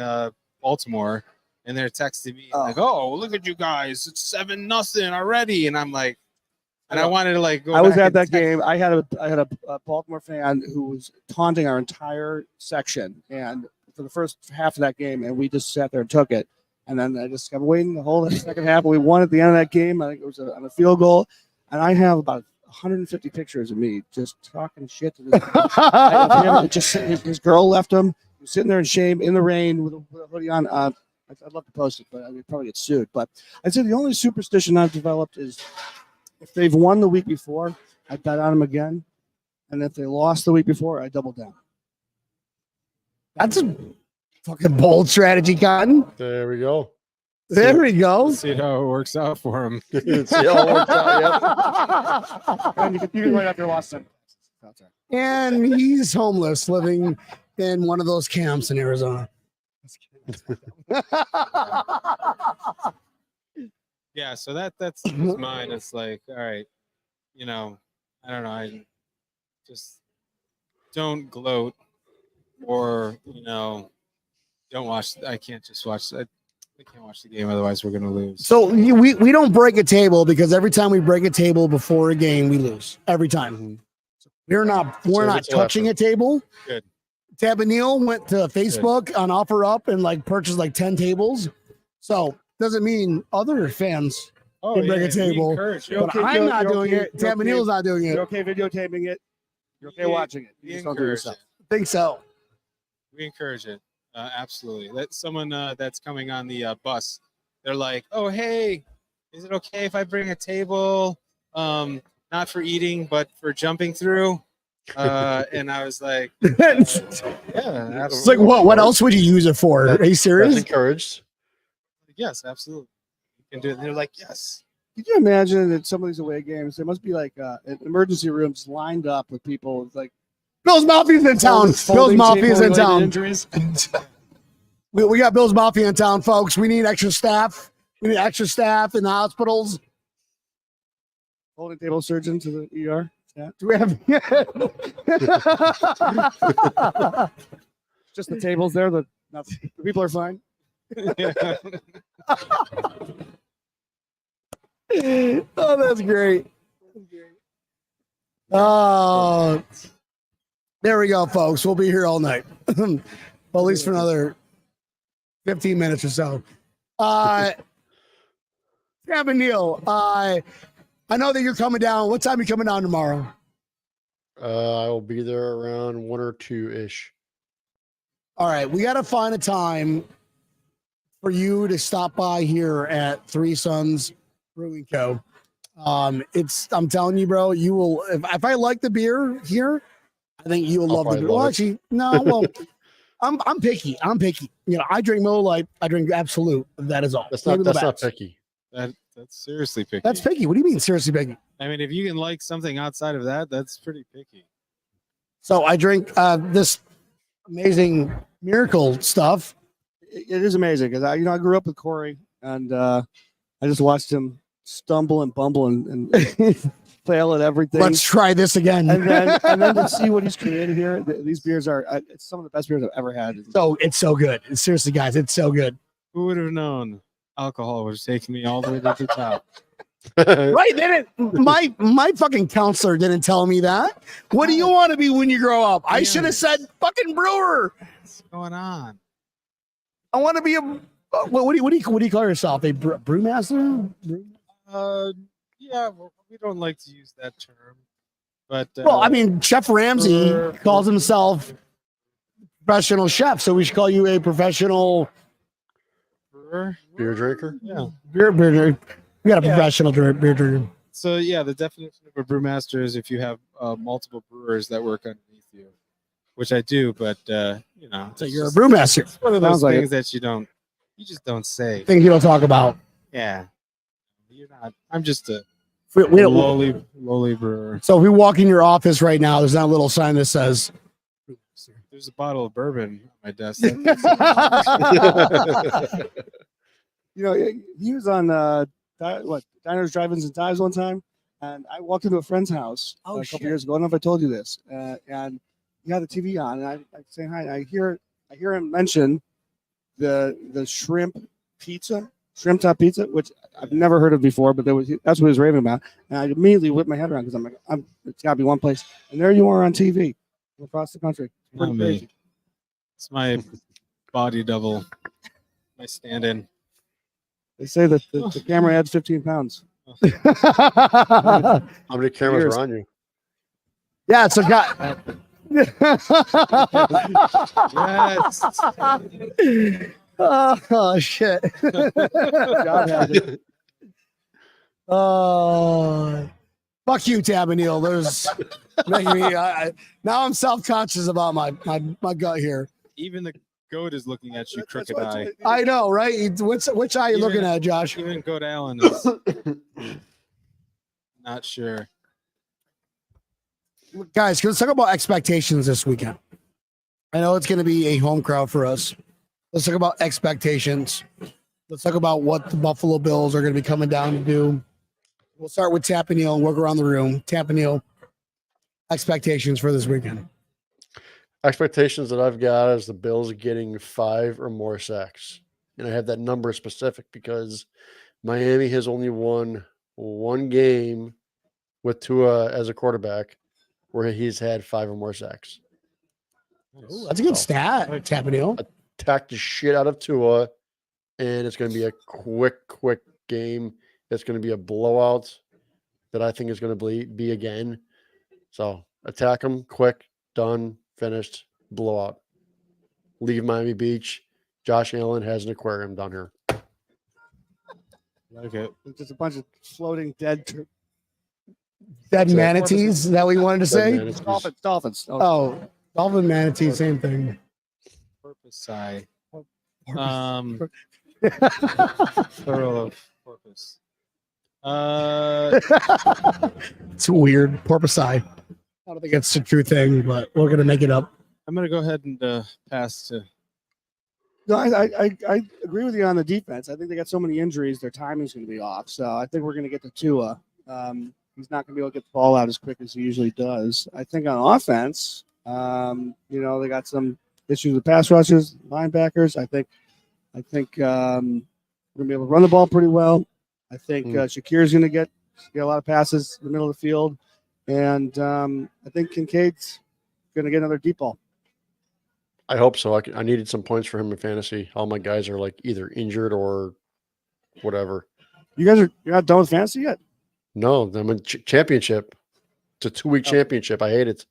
F: Baltimore, and they're texting me
G: Oh.
F: like, "Oh, look at you guys! It's 7-0 already." And I'm like, and I wanted to like go.
G: I was
F: back
G: at
F: and
G: that
F: text-
G: game. I had a Baltimore fan who was taunting our entire section, and for the first half of that game, and we just sat there and took it. And then I just kept waiting the whole second half. And we won at the end of that game. I think it was on a field goal. And I have about 150 pictures of me just talking shit to this. His girl left him. He was sitting there in shame in the rain with a hoodie on. I'd love to post it, but I would probably get sued. But I'd say the only superstition I've developed is if they've won the week before, I bet on them again. And if they lost the week before, I double down.
E: That's a fucking bold strategy, Cotton.
C: There we go.
E: There we go.
F: Let's see how it works out for him.
C: See how it works out, yep.
G: And you can right after lost them.
E: And he's homeless, living in one of those camps in Arizona.
F: Yeah, so that's mine. It's like, all right, you know, I don't know. I just don't gloat, or you know, don't watch. I can't just watch. I can't watch the game, otherwise we're gonna lose.
E: So we don't break a table because every time we break a table before a game, we lose every time. We're not
C: it's
E: touching a table.
F: Good.
E: Tab and Neil went to Facebook on OfferUp and like purchased like 10 tables. So doesn't mean other fans can break a table. But I'm not doing it. Tab and Neil's not doing it.
G: You're okay videotaping it. You're okay watching it. You
F: We
G: just don't do it
F: encourage
G: yourself.
F: it.
E: Think so.
F: We encourage it. Absolutely. That's someone that's coming on the bus. They're like, "Oh, hey, is it okay if I bring a table? Not for eating, but for jumping through." And I was like,
E: It's
F: "Yeah,
E: like what else would you use it for? Are you
C: That's
E: serious?
C: encouraged.
F: yes, absolutely. You can do it." And they're like, "Yes."
G: Could you imagine that some of these away games, there must be like emergency rooms lined up with people with like
E: Bill's Mafia's in town. Bill's
G: folding
E: Mafia's in
G: table-related
E: town.
G: Injuries.
E: We got Bill's Mafia in town, folks. We need extra staff. We need extra staff in the hospitals.
G: Holding table surgeon to the ER. Yeah.
E: Do we have?
G: Just the tables there. The people are fine.
E: Oh, that's great. Oh, there we go, folks. We'll be here all night. Well, at least for another 15 minutes or so. Tab and Neil, I know that you're coming down. What time are you coming down tomorrow?
C: I will be there around 1 or 2 ish.
E: All right, we got to find a time for you to stop by here at Three Sons Brewing Co. I'm telling you, bro, you will. If I like the beer here, I think you will love the
C: probably
E: beer. Well,
C: love it.
E: actually, no. Well, I'm picky. I'm picky. You know, I drink Miller Lite. I drink Absolute. That is all.
C: That's not
E: Maybe
C: that's
E: the
C: not
E: best.
C: picky.
F: That's seriously picky.
E: That's picky. What do you mean seriously picky?
F: I mean, if you can like something outside of that, that's pretty picky.
E: So I drink this amazing miracle stuff.
G: It is amazing because I grew up with Corey, and I just watched him stumble and bumble and fail at everything.
E: Let's try this again.
G: and then to see what he's created here. These beers are it's some of the best beers I've ever had.
E: So it's so good. Seriously, guys, it's so good.
F: Who would have known alcohol would have taken me all the way to the top?
E: Right? My fucking counselor didn't tell me that. What do you want to be when you grow up? I should have said fucking brewer.
F: What's going on?
E: I want to be a what do you call yourself? A brewmaster?
F: Yeah, well, we don't like to use that term, but
E: Well, I mean, Chef Ramsay calls himself professional chef, so we should call you a professional
F: brewer.
C: Beer drinker.
F: Yeah.
E: beer drinker. We got a professional beer drinker.
F: So yeah, the definition of a brewmaster is if you have multiple brewers that work underneath you, which I do, but you know,
E: So you're a brewmaster.
F: it's one of those
G: Sounds like
F: things that you just don't say.
E: Things you don't talk about.
F: Yeah, you're not. I'm just a
E: We don't,
F: lowly brewer.
E: so if we walk in your office right now, there's not a little sign that says
F: There's a bottle of bourbon on my desk.
G: He was on Diners, Drive-ins, and Dives one time, and I walked into a friend's house a couple years ago. I don't know if I told you this, and he had the TV on, and I say hi. And I hear him mention the shrimp top pizza, which I've never heard of before, but that's what he was raving about. And I immediately whipped my head around because I'm like, it's got to be one place. And there you are on TV across the country. It's pretty
F: Not
G: crazy.
F: me. It's my body double, my stand-in.
G: They say that the camera adds 15 pounds.
C: How many cameras
G: Years.
C: are on you?
E: yeah, so got
F: Yes.
E: oh shit.
G: God has it.
E: Oh, fuck you, Tabanil. There's making me. Now I'm self-conscious about my gut here.
F: Even the goat is looking at you
G: That's
F: crooked
G: what-
F: eye.
E: I know, right? Which eye you looking at, Josh?
F: Even Goat Allen is not sure.
E: Guys, let's talk about expectations this weekend. I know it's going to be a home crowd for us. Let's talk about expectations. Let's talk about what the Buffalo Bills are going to be coming down to do. We'll start with Tapanil and work around the room. Tapanil, expectations for this weekend.
C: Expectations that I've got is the Bills getting 5 or more sacks. And I have that number specific because Miami has only won one game with Tua as a quarterback where he's had 5 or more sacks.
E: Ooh, that's a good stat, Tapanil.
C: Attack the shit out of Tua, and it's going to be a quick game. It's going to be a blowout that I think is going to be again. So attack them quick, done, finished, blowout. Leave Miami Beach. Josh Allen has an aquarium down here.
F: Like it.
G: It's just a bunch of floating dead
E: Dead manatees, is that what you wanted to say?
C: Manatees.
G: dolphins.
E: Oh, dolphin manatee, same thing.
F: Porpoise eye. Plural of porpoise.
E: It's weird. Porpoise eye. I don't think it's a true thing, but we're going to make it up.
F: I'm gonna go ahead and pass to.
G: No, I agree with you on the defense. I think they got so many injuries, their timing's going to be off. So I think we're going to get to Tua. He's not going to be able to get the ball out as quick as he usually does. I think on offense, they got some issues with pass rushers, linebackers. I think we're going to be able to run the ball pretty well. I think Shakir's going to get a lot of passes in the middle of the field, and I think Kincaid's going to get another deep ball.
C: I hope so. I needed some points for him in fantasy. All my guys are like either injured or whatever.
G: You're not done with fantasy yet?
C: No, I'm in championship. It's a 2-week championship. I hate it.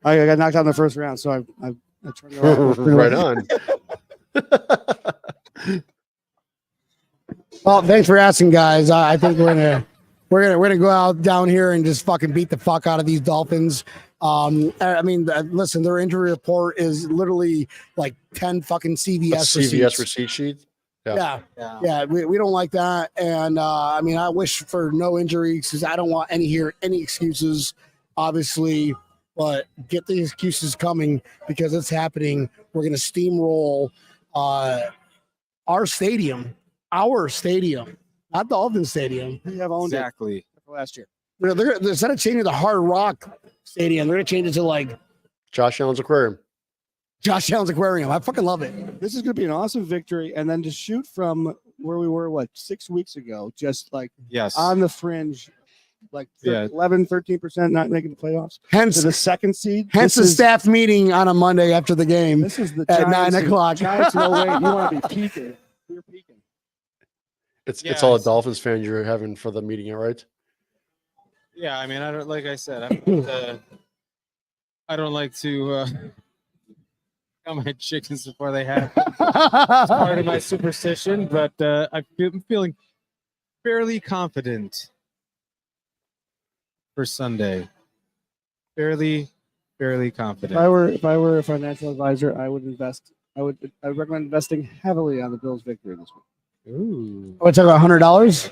G: I got knocked out in the first round, so I turned it around.
C: Right on.
E: Well, thanks for asking, guys. I think we're gonna go out down here and just fucking beat the fuck out of these Dolphins. I mean, listen, their injury report is literally like 10 fucking CVS receipts.
C: receipt sheet.
E: Yeah. We don't like that. And I mean, I wish for no injuries because I don't want any excuses, obviously. But get the excuses coming because it's happening. We're going to steamroll our stadium, not Dolphin Stadium.
G: We have owned
F: Exactly.
G: it for last year.
E: They're instead of changing the Hard Rock Stadium, they're going to change it to like
C: Josh Allen's Aquarium.
E: Josh Allen's Aquarium. I fucking love it.
G: This is going to be an awesome victory. And then to shoot from where we were, 6 weeks ago, just like
F: Yes.
G: on the fringe, like
F: Yeah.
G: 11, 13% not making the playoffs.
E: Hence,
G: To the second seed.
E: hence the staff meeting on a Monday after the game.
G: This is the
E: at
G: Giants
E: 9 o'clock.
G: Giants, no way. You want to be peaking. You're peaking.
C: It's
F: Yeah,
C: all a
F: it's-
C: Dolphins fan you're having for the meeting, right?
F: Yeah, I mean, I don't like I said, I don't like to count my chickens before they hatch. It's part of my superstition, but I'm feeling fairly confident for Sunday. Fairly confident.
G: If I were a financial advisor, I would recommend investing heavily on the Bills' victory this week.
F: Ooh.
E: What's it, $100?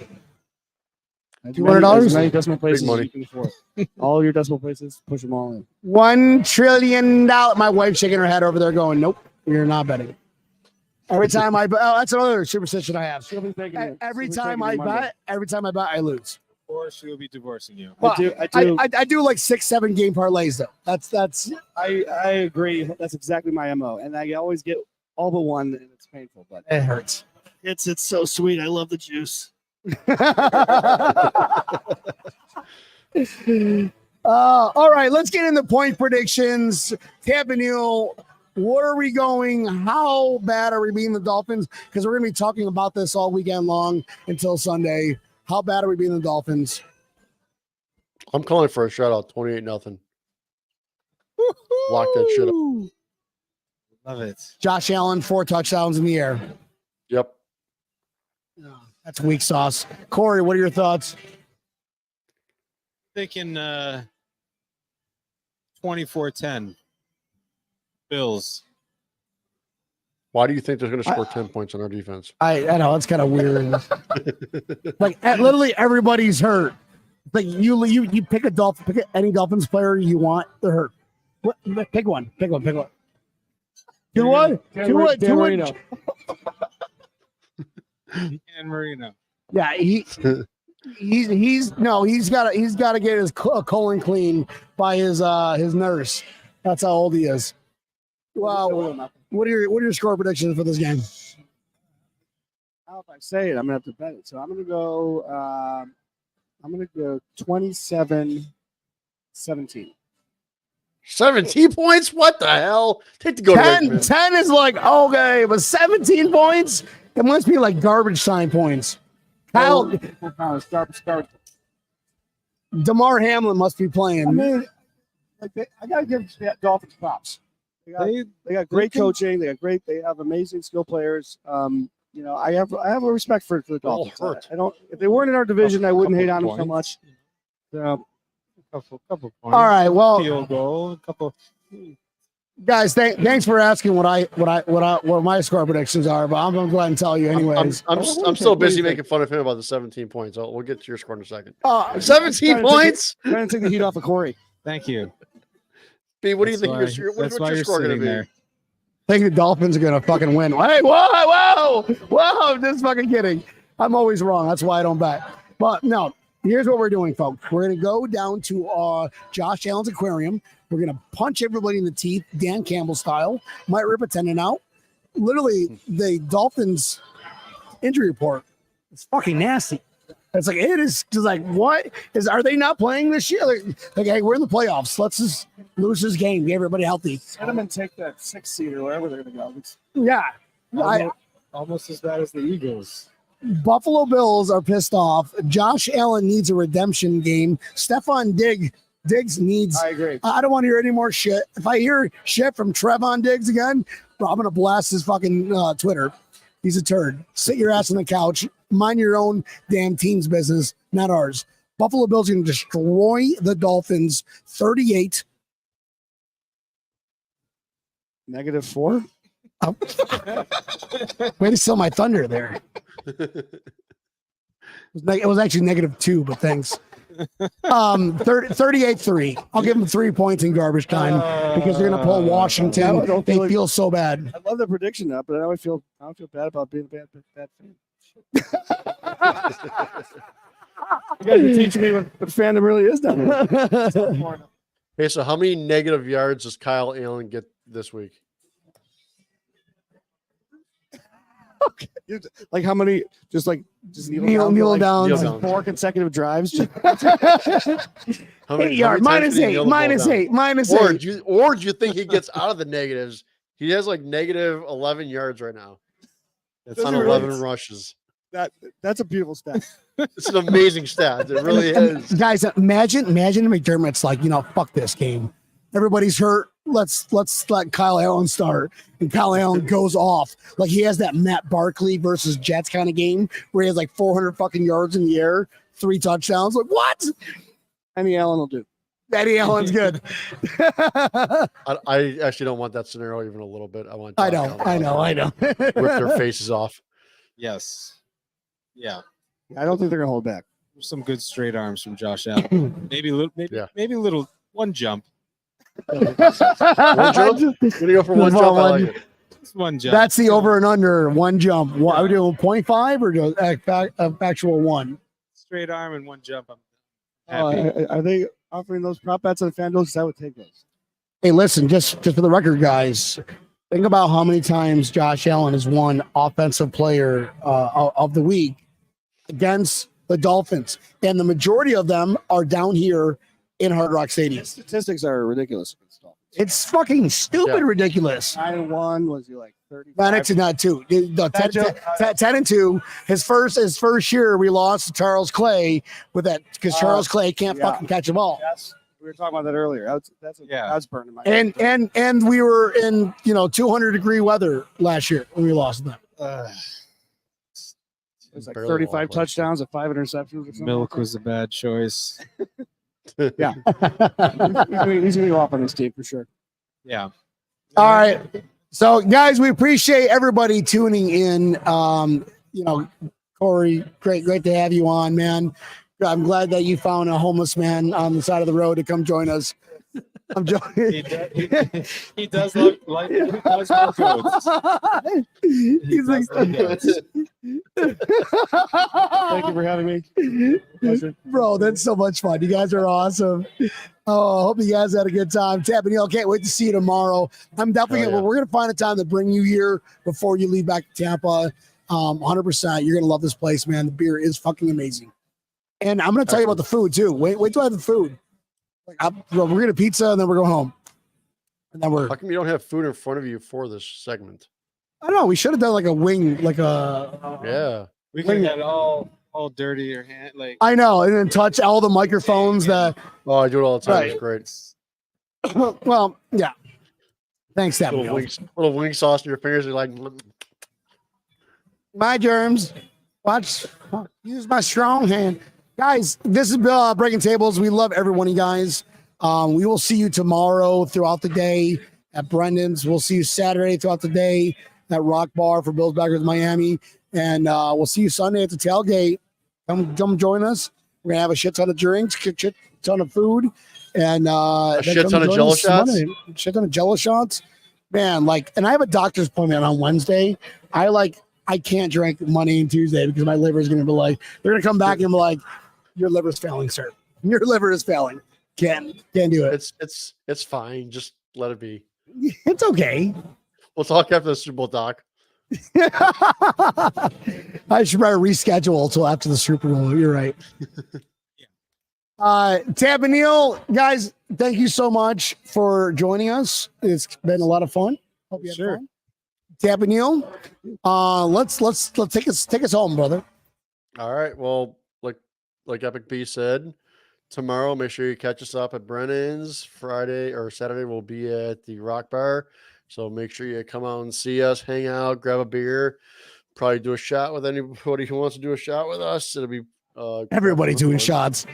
E: $200?
G: As many decimal places
C: money.
G: as you can afford. All your decimal places, push them all in.
E: $1 trillion. My wife's shaking her head over there going, nope, you're not betting. Every time I bet, that's another superstition I have.
G: She'll be taking it.
E: Every
G: She'll be
E: time
G: taking
E: I
G: your money.
E: bet, I lose.
F: Or she will be divorcing you.
E: Well,
G: I do.
E: I do like 6-7 game parlays though. That's
G: I agree. That's exactly my MO. And I always get all but one, and it's painful, but
E: it hurts.
G: it's so sweet. I love the juice.
E: All right, let's get into point predictions. Campanile, what are we going? How bad are we beating the Dolphins? Because we're going to be talking about this all weekend long until Sunday. How bad are we beating the Dolphins?
C: I'm calling for a shutout, 28-0. Lock that shit up.
F: Love it.
E: Josh Allen, 4 touchdowns in the air.
C: Yep.
E: That's weak sauce. Corey, what are your thoughts?
F: Thinking 24-10. Bills.
C: Why do you think they're going to score 10 points on our defense?
E: I know it's kind of weird. Like literally everybody's hurt. Like you pick a Dolphin, pick any Dolphins player you want. They're hurt. What? Pick one. Two one.
F: And Marino.
E: Yeah, he's got to get his colon clean by his nurse. That's how old he is. Wow. What are your score predictions for this game?
G: How if I say it, I'm gonna have to bet it. So I'm gonna go 27-17.
C: 17 points? What the hell? Take the go
E: 10 is like okay, but 17 points? It must be like garbage time points. Kyle
G: Start.
E: DeMar Hamlin must be playing.
G: I mean, I gotta give Dolphins props. They got great coaching. They have amazing skill players. I have a respect for the Dolphins. I don't. If they weren't in our division, I wouldn't hate on them so much. So,
F: Couple points.
E: All right, well,
F: Field goal. Couple.
E: guys, thanks for asking what my score predictions are, but I'm gonna go ahead and tell you anyways.
C: I'm still busy making fun of him about the 17 points. We'll get to your score in a second. 17
G: trying to
C: points?
G: Trying to take the heat off of Corey.
F: Thank you.
C: B, what do you
F: That's
C: think
F: why-
C: what's
F: that's why
C: your
F: you're
C: score going to
F: sitting
C: be?
F: there.
E: I think the Dolphins are gonna fucking win. Hey, whoa! I'm just fucking kidding. I'm always wrong. That's why I don't bet. But no, here's what we're doing, folks. We're gonna go down to Josh Allen's aquarium. We're gonna punch everybody in the teeth, Dan Campbell style. Might rip a tendon out. Literally, the Dolphins injury report is fucking nasty. It's like it is just like what is? Are they not playing this year? Like hey, we're in the playoffs. Let's just lose this game. Get everybody healthy.
G: Let them and take that 6th seed or wherever they're gonna go.
E: Yeah.
F: Almost as bad as the Eagles.
E: Buffalo Bills are pissed off. Josh Allen needs a redemption game. Stephon Diggs needs.
G: I agree.
E: I don't want to hear any more shit. If I hear shit from Trevon Diggs again, bro, I'm gonna blast his fucking Twitter. He's a turd. Sit your ass on the couch. Mind your own damn team's business, not ours. Buffalo Bills are going to destroy the Dolphins 38
G: -4.
E: Oh. Way to steal my thunder there. It was actually -2, but thanks. 38-3. I'll give them 3 points in garbage time because they're gonna pull Washington. They feel so bad.
G: I love the prediction up, but I don't feel bad about being a bad fan. You guys are teaching me what fandom really is down here.
C: Hey, so how many negative yards does Kyle Allen get this week?
G: Like how many? Just
E: Kneel down.
C: Kneel down.
G: 4 consecutive drives.
C: How many
E: yard,
C: times did he kneel the ball down? Or do you think he gets out of the negatives? He has like negative 11 yards right now. It's on 11 rushes.
G: That's a beautiful stat.
C: It's an amazing stat. It really is.
E: Guys, imagine McDermott's like, fuck this game. Everybody's hurt. Let's let Kyle Allen start. And Kyle Allen goes off. Like he has that Matt Barkley versus Jets kind of game where he has like 400 fucking yards in the air, 3 touchdowns. Like what?
G: Eddie Allen will do.
E: Eddie Allen's good.
C: I actually don't want that scenario even a little bit.
E: I know.
C: Rip their faces off.
F: Yes. Yeah.
G: I don't think they're gonna hold back.
F: Some good straight arms from Josh Allen. Maybe a little one jump.
C: One jump? What do you go for one jump? I like it.
F: Just one jump.
E: That's the over and under one jump. What, are we doing 0.5 or just actual one?
F: Straight arm and one jump. I'm happy.
G: Are they offering those prop bets on FanDuel? Because I would take those.
E: Hey, listen, just for the record, guys, think about how many times Josh Allen has won Offensive Player of the Week against the Dolphins, and the majority of them are down here in Hard Rock Stadium.
G: Statistics are ridiculous.
E: It's fucking stupid ridiculous.
G: 9-1 was he like 30?
E: Actually, not 2. No, 10-2. His first year, we lost to Charles Clay with that because Charles Clay can't fucking catch a ball.
G: Yes, we were talking about that earlier. That's burning my head.
E: And we were in 200-degree weather last year when we lost them.
G: It was like 35 touchdowns and 5 interceptions. Or something.
F: Milk was a bad choice.
G: Yeah, he's gonna go off on this team for sure.
F: Yeah.
E: All right. So, guys, we appreciate everybody tuning in. Corey, great to have you on, man. I'm glad that you found a homeless man on the side of the road to come join us. I'm joking.
F: He does look like he does look good.
E: He's like,
G: Thank you for having me. Pleasure.
E: Bro, that's so much fun. You guys are awesome. Oh, hope you guys had a good time. Tab and can't wait to see you tomorrow. I'm definitely we're gonna find a time to bring you here before you leave back to Tampa. 100%. You're gonna love this place, man. The beer is fucking amazing. And I'm gonna tell you about the food too. Wait till I have the food. We're gonna pizza and then we're going home. And then
C: How come you don't have food in front of you for this segment?
E: I don't know. We should have done like a wing, like a
C: Yeah.
F: We could have all dirty your hand, like
E: I know, and then touch all the microphones that.
C: Oh, I do it all the time.
E: Right.
C: It's great.
E: Well, yeah. Thanks, Tab.
C: Little wing sauce in your fingers. You're like,
E: My germs. Use my strong hand. Guys, this is Breaking Tables. We love every one of you guys. We will see you tomorrow throughout the day at Brendan's. We'll see you Saturday throughout the day at Rock Bar for Bills Backers Miami. And we'll see you Sunday at the tailgate. Come join us. We're going to have a shit ton of drinks, shit ton of food, and
C: a shit ton of Jello shots.
E: Shit ton of Jello shots. Man, and I have a doctor's appointment on Wednesday. I can't drink Monday and Tuesday because my liver is going to be like, they're going to come back and be like, your liver's failing, sir. Your liver is failing. Can't do it.
C: It's fine. Just let it be.
E: It's okay.
C: We'll talk after the Super Bowl, Doc.
E: I should probably reschedule until after the Super Bowl. You're right. Tab and Neil, guys, thank you so much for joining us. It's been a lot of fun. Hope you had fun. Tab and Neil, let's take us home, brother.
C: All right. Well, like Epic B said, tomorrow make sure you catch us up at Brennan's. Friday or Saturday we'll be at the Rock Bar. So make sure you come out and see us, hang out, grab a beer, probably do a shot with anybody who wants to do a shot with us. It'll be
E: everybody doing shots.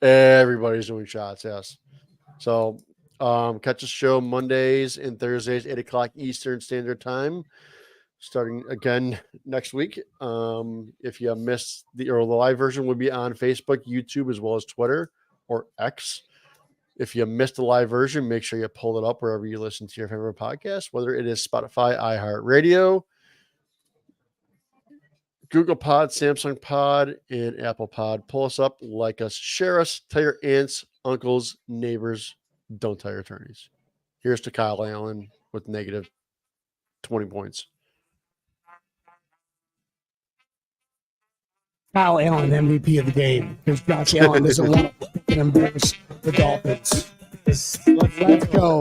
C: Everybody's doing shots, yes. So Catch the show Mondays and Thursdays, 8 o'clock Eastern Standard Time, starting again next week. If you missed the live version, will be on Facebook, YouTube, as well as Twitter or X. If you missed the live version, make sure you pull it up wherever you listen to your favorite podcast, whether it is Spotify, iHeartRadio, Google Pod, Samsung Pod, and Apple Pod. Pull us up, like us, share us, tell your aunts, uncles, neighbors. Don't tell your attorneys. Here's to Kyle Allen with negative 20 points.
E: Kyle Allen, MVP of the game, because Josh Allen doesn't want to embarrass the Dolphins. Let's go.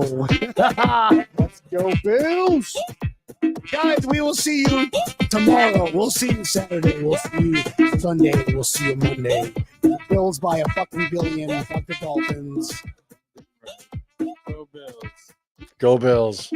G: Let's go, Bills.
E: Guys, we will see you tomorrow. We'll see you Saturday. We'll see you Sunday. We'll see you Monday. Bills by a fucking billion. Fuck the Dolphins.
F: Go Bills.
C: Go Bills.